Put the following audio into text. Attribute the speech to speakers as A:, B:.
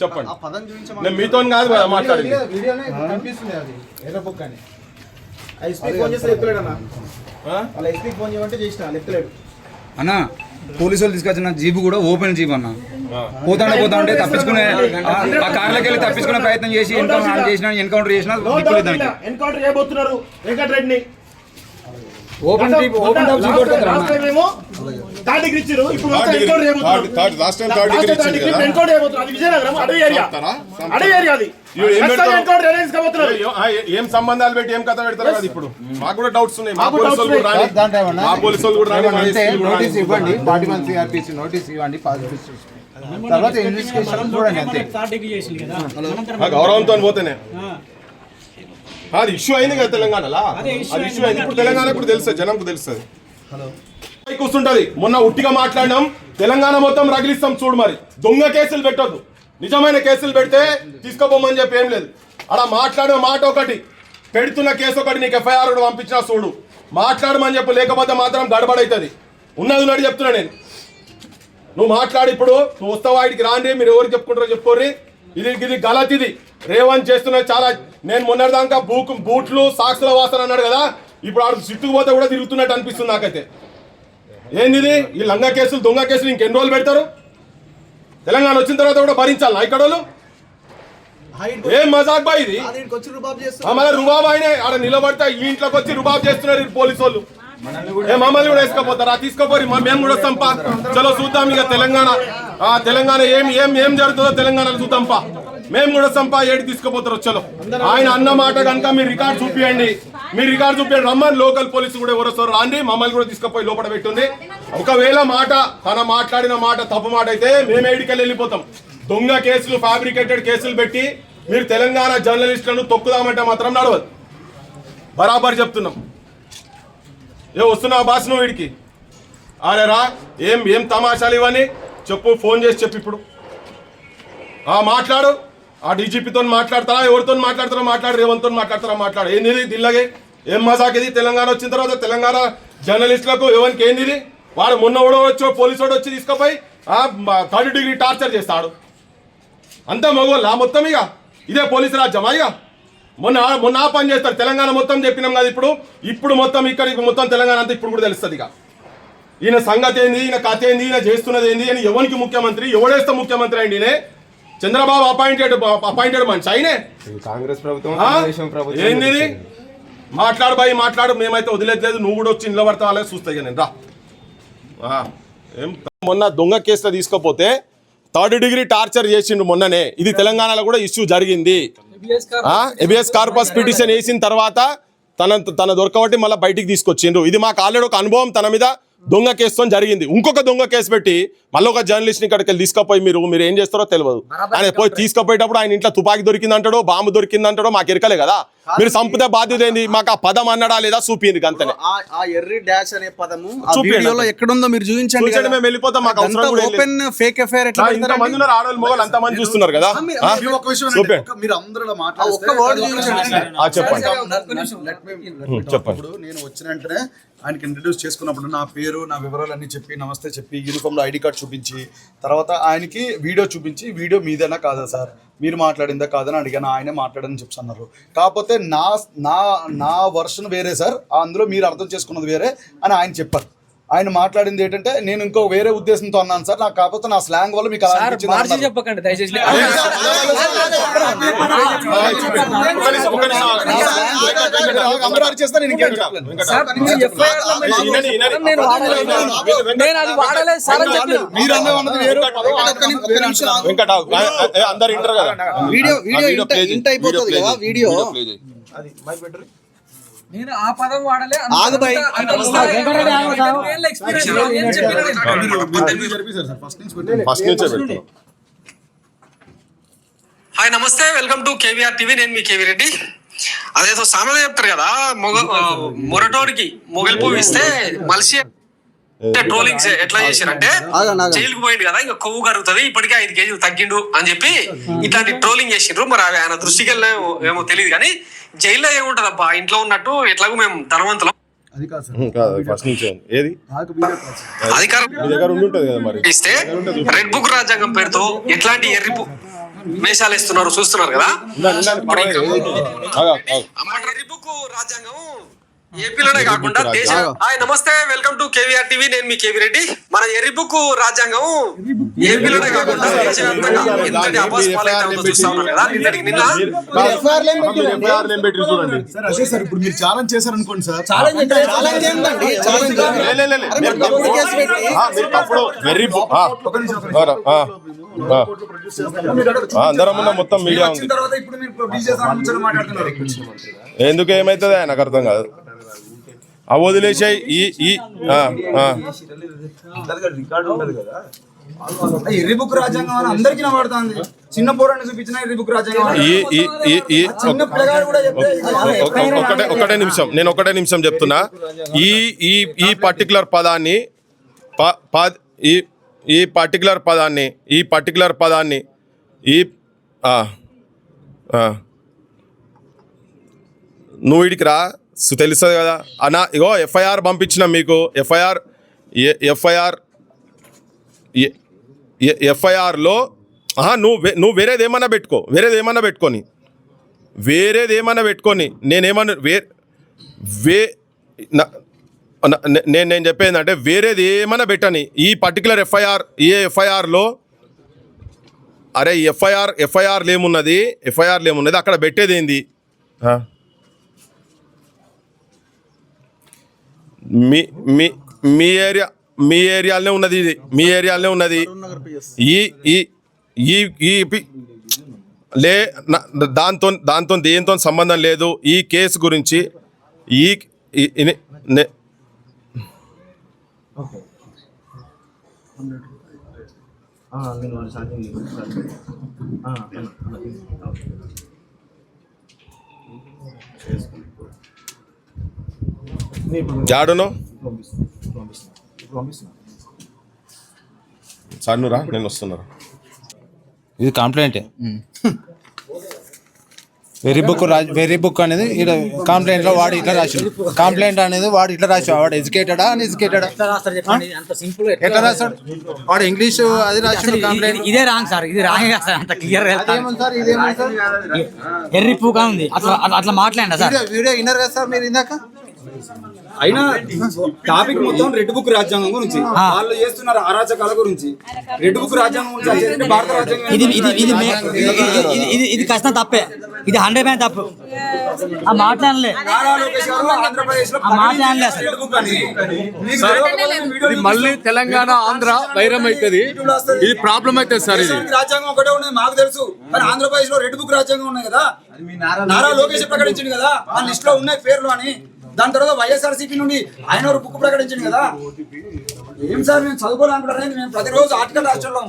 A: చెప్పండి మీతో కాదు కదా మాట్లాడింది.
B: అన్నా పోలీసు వాళ్ళు తీసుకొచ్చిన జీబు కూడా ఓపెన్ జీబు అన్న. పోతాంటే తప్పించుకునే ఆ కార్లోకి వెళ్ళి తప్పించుకునే ప్రయత్నం చేసి ఎన్కౌంటర్ చేసిన ఓపెన్ జీప్
A: ఏం సంబంధాలు పెట్టి ఏం కథ పెడతారు కదా. ఇప్పుడు మాకు కూడా డౌట్స్ ఉన్నాయి. మా పోలీసు వాళ్ళు కూడా
C: నోటీస్ ఇవ్వండి, 41 CRPC నోటీస్ ఇవ్వండి, తర్వాత ఇన్వెస్టిగేషన్ చూడండి అంతే.
A: గౌరవంతో పోతేనే అది ఇష్యూ అయింది కదా తెలంగాణలో. అది ఇష్యూ అయింది. ఇప్పుడు తెలంగాణ ఇప్పుడు తెలుస్తుంది, జనంకు తెలుస్తుంది. కూర్చుంటది. మొన్న ఉట్టిగా మాట్లాడినాం, తెలంగాణ మొత్తం రగిలిస్తాం చూడు. మరి దొంగ కేసులు పెట్టొద్దు, నిజమైన కేసులు పెడితే తీసుకోపోమని చెప్పి ఏం లేదు. అలా మాట్లాడిన మాట ఒకటి, పెడుతున్న కేసు ఒకటి, నీకు FIR పంపించినా చూడు. మాట్లాడమని చెప్పు, లేకపోతే మాత్రం గడబడవుతుంది. ఉన్నది ఉన్నట్టు చెప్తున్నా నేను. నువ్వు మాట్లాడి ఇప్పుడు నువ్వు వస్తావా వాడికి రాండి, మీరు ఎవరికి చెప్పుకుంటారో చెప్పుకోర్రి. ఇది గలత్. ఇది రేవంత్ చేస్తున్నది చాలా. నేను మొన్నటిదాకా బూట్లు సాక్షుల వాసన అన్నాడు కదా, ఇప్పుడు ఆడు సిట్టుకుపోతే కూడా తిరుగుతున్నట్టు అనిపిస్తుంది నాకైతే. ఏంది ఈ లంగా కేసులు, దొంగ కేసులు ఇంకెన్ని రోజులు పెడతారు? తెలంగాణ వచ్చిన తర్వాత కూడా భరించాలి ఇక్కడ వాళ్ళు. ఏం మజాక్ బా ఇది? మళ్ళీ రుబాబ్ అయినా ఆడ నిలబడితే ఈ ఇంట్లోకి వచ్చి రుబాబ్ చేస్తున్నారు పోలీసు వాళ్ళు. మమ్మల్ని కూడా వేసుకోపోతారా? తీసుకోపోయి మేము కూడా వస్తాంపా. చలో చూద్దాం ఇక తెలంగాణ ఏం జరుగుతుందో తెలంగాణలో చూద్దాంపా. మేము కూడా వస్తాంపా. ఏడు తీసుకుపోతారు చలో. ఆయన అన్న మాట కనుక మీరు రికార్డు చూపియండి, రమ్మని లోకల్ పోలీసు కూడా ఎవరు వస్తారు రాండి, మమ్మల్ని కూడా తీసుకుపోయి లోపల పెట్టింది. ఒకవేళ మాట తన మాట్లాడిన మాట తప్పు మాట అయితే మేము ఏడికెళ్ళి వెళ్ళిపోతాం. దొంగ కేసులు, ఫ్యాబ్రికేటెడ్ కేసులు పెట్టి మీరు తెలంగాణ జర్నలిస్టులను తొక్కుదామంటే మాత్రం నడవదు. బరాబర్ చెప్తున్నాం. వస్తున్నావు బాస్ నువ్వు వీడికి? అరేరా ఏం తమాషాలు ఇవన్నీ చెప్పు, ఫోన్ చేసి చెప్పు. ఇప్పుడు మాట్లాడు. ఆ డీజీపీతో మాట్లాడతారా, ఎవరితో మాట్లాడతారో మాట్లాడు, రేవంత్తో మాట్లాడతారా మాట్లాడు. ఏంది దిల్లగే? ఏం మజాక్ ఇది? తెలంగాణ వచ్చిన తర్వాత తెలంగాణ జర్నలిస్టులకు ఎవరికి ఏంది? వాడు మొన్న వచ్చి పోలీసు వాడు వచ్చి తీసుకుపోయి 3rd degree టార్చర్ చేస్తాడు. అంతా మగోళ్ళ మొత్తం. ఇక ఇదే పోలీసు రాజ్యమా? ఇక మొన్న ఆ పని చేస్తారు. తెలంగాణ మొత్తం చెప్పినాం కదా. ఇప్పుడు మొత్తం ఇక్కడికి మొత్తం తెలంగాణ అంతా ఇప్పుడు కూడా తెలుస్తుంది. ఇక ఈయన సంగతి ఏంది, ఈయన కథ ఏంది, ఈయన చేస్తున్నది ఏంది అని. ఎవరికి ముఖ్యమంత్రి, ఎవడేస్తే ముఖ్యమంత్రి అండి? ఈయనే చంద్రబాబు అపాయింటెడ్ మనిషి ఆయనే.
C: కాంగ్రెస్ ప్రభుత్వం
A: ఏంది? మాట్లాడు బాయ్, మాట్లాడు. మేమైతే వదిలేదు. నువ్వు కూడా వచ్చి నిలబడతా అలాగే చూస్తాయి. నేను రా. మొన్న దొంగ కేసులో తీసుకోపోతే 3rd degree టార్చర్ చేసిండు మొన్ననే. ఇది తెలంగాణలో కూడా ఇష్యూ జరిగింది. ఎబిఎస్ కార్పస్ పిటిషన్ వేసిన తర్వాత తన దొరకబట్టి మళ్ళీ బయటికి తీసుకొచ్చిండ్రు. ఇది మాకు ఆల్రెడీ ఒక అనుభవం తన మీద దొంగ కేసుతో జరిగింది. ఇంకొక దొంగ కేసు పెట్టి మళ్ళీ ఒక జర్నలిస్ట్ ఇక్కడికి వెళ్ళి తీసుకుపోయి మీరు ఏం చేస్తారో తెలియదు. ఆయన పోయి తీసుకుపోయేటప్పుడు ఆయన ఇంట్లో తుపాకీ దొరికిందంటాడో, బాంబు దొరికిందంటాడో మాకు ఎరకలే కదా. మీరు సంపద బాధ్యత ఏంది? మాకు ఆ పదం అన్నడా లేదా చూపింది అంతనే.
B: ఎక్కడుందో మీరు చూపించండి.
A: మేము వెళ్ళిపోతాం. మాకు అవసరం కూడా
B: ఓపెన్ ఫేక్ ఎఫ్ఐఆర్
A: ఇంతమంది ఉన్నారు, ఆడవాళ్ళు మొగలు అంతమంది చూస్తున్నారు కదా. చెప్పండి.
D: నేను వచ్చిన వెంటనే ఆయనకి ఇంట్రడ్యూస్ చేసుకున్నప్పుడు నా పేరు, నా వివరాలన్నీ చెప్పి, నమస్తే చెప్పి, యూనిఫామ్లో ID కార్డ్ చూపించి, తర్వాత ఆయనకి వీడియో చూపించి, వీడియో మీదేనా కాదా సార్, మీరు మాట్లాడిందా కాదని అడిగాను. ఆయనే మాట్లాడని చెప్తున్నారు. కాకపోతే నా వర్షన్ వేరే సార్, అందులో మీరు అర్థం చేసుకున్నది వేరే అని ఆయన చెప్పారు. ఆయన మాట్లాడింది ఏంటంటే నేను ఇంకో వేరే ఉద్దేశంతో అన్నాను సార్, నాకు కాకపోతే నా స్లాంగ్ వల్ల మీకు
E: చెప్పకండి దయచేసి.
A: అందరు ఇంటర్ కదా.
D: వీడియో
E: నేను ఆ పదం వాడలే. హాయ్ నమస్తే, వెల్కమ్ టు KVR TV. నేను మీ కేవీ రెడ్డి. అదేదో సామెత చెప్తారు కదా, మొరటోడికి మొగలి పువ్వు ఇస్తే మలిసి ట్రోలింగ్స్ ఎట్లా చేశారంటే జైలుకు పోయింది కదా ఇంకా కొవ్వు కరుగుతుంది ఇప్పటికే 5 కేజీలు తగ్గిండు అని చెప్పి ఇట్లాంటి ట్రోలింగ్ చేసిండ్రు. మరి అవి ఆయన దృష్టికి వెళ్ళినా ఏమో తెలియదు కానీ జైల్లో ఏముంటది అబ్బా, ఇంట్లో ఉన్నట్టు ఎట్లాగో మేము ధనవంతులం
D: అది కాదు సార్.
A: ఫస్ట్ నుంచి ఏది
D: నాకు వీడియో కాదు సార్.
E: అధికారం
A: మీ దగ్గర ఉండి ఉంటుంది కదా మరి.
E: ఇస్తే రెడ్ బుక్ రాజ్యాంగం పేరుతో ఎట్లాంటి ఎర్రి మేషాలు ఇస్తున్నారు చూస్తున్నారు కదా. రెడ్ బుక్ రాజ్యాంగం ఏపీలోనే కాకుండా దేశం. హాయ్ నమస్తే, వెల్కమ్ టు కేవీఆర్ టీవీ. నేను మీ కేవీ రెడ్డి. మన ఎర్రి బుక్ రాజ్యాంగం ఏపీలోనే కాకుండా దేశవ్యాప్తంగా ఎంతటి అపస్పాలైతే చూస్తా ఉన్నారు కదా. నిన్న
D: సార్ అదే సార్ ఇప్పుడు మీరు ఛాలెంజ్ చేశారు అనుకోండి సార్.
A: అందరం మొత్తం మీడియా ఉంది. ఎందుకు ఏమైతుంది నాకు అర్థం కాదు. వదిలేసాయి
B: ఎర్రి బుక్ రాజ్యాంగం అని అందరికీ వాడుతుంది. చిన్న పోరాన్ని చూపించిన ఎర్రి బుక్ రాజ్యాంగం
A: ఒకటే నిమిషం చెప్తున్నా. ఈ పర్టికులర్ పదాన్ని నువ్వు ఇడికి రా, తెలుస్తుంది కదా అన్న. ఇగో ఎఫ్ఐఆర్ పంపించినాం మీకు. ఎఫ్ఐఆర్లో నువ్వు వేరేది ఏమన్నా పెట్టుకొని నేనేమన్నా నేను చెప్పేది అంటే వేరేది ఏమన్నా పెట్టని. ఈ పర్టికులర్ ఎఫ్ఐఆర్లో అరే ఎఫ్ఐఆర్లు ఏమున్నది అక్కడ పెట్టేది ఏంది? మీ ఏరియాలోనే ఉన్నది. ఇది మీ ఏరియాలోనే ఉన్నది. దాంతో దేంతో సంబంధం లేదు. ఈ కేసు గురించి జాడును సన్నురా, నేను వస్తున్నారా.
C: ఇది కంప్లైంటే. వెరీ బుక్ అనేది కంప్లైంట్ లో వాడు ఇట్లా రాసిండు. కంప్లైంట్ అనేది వాడు ఇట్లా రాసి వాడు ఎడ్యుకేటెడా అన్ఎడ్యుకేటెడా ఎట్లా రాస్తాడు వాడు? ఇంగ్లీష్ అది రాసిండు కంప్లైంట్.
F: ఇదే రాంగ్ సార్, ఇది రాంగ్ సార్. అంత క్లియర్ ఎర్రి పూగా ఉంది. అట్లా మాట్లాడండి సార్.
C: వీడియో విన్నారు కదా సార్ మీరు ఇందాక.
B: అయినా టాపిక్ మొత్తం రెడ్ బుక్ రాజ్యాంగం గురించి, వాళ్ళు చేస్తున్నారు అరాచకాల గురించి. రెడ్ బుక్ రాజ్యాంగం గురించి భారత రాజ్యాంగం
F: ఇది కష్టం తప్పే. ఇది 100% తప్పు. ఆ మాట్లాడలే
G: మళ్ళీ తెలంగాణ ఆంధ్ర వైరం అవుతుంది. ఇది ప్రాబ్లం అవుతుంది సార్. ఇది
B: రాజ్యాంగం ఒకటే ఉన్నది మాకు తెలుసు, కానీ ఆంధ్రప్రదేశ్ లో రెడ్ బుక్ రాజ్యాంగం ఉన్నాయి కదా. నారా లోకేష్ ప్రకటించింది కదా ఆ లిస్ట్ లో ఉన్నాయి పేర్లు అని. దాని తర్వాత వైఎస్ఆర్సీపీ నుండి ఆయన బుక్ ప్రకటించింది కదా. ఏం సార్ మేము చదువుకోవాలనుకుంటారా? మేము ప్రతిరోజు ఆర్టికల్ రాష్ట్రంలో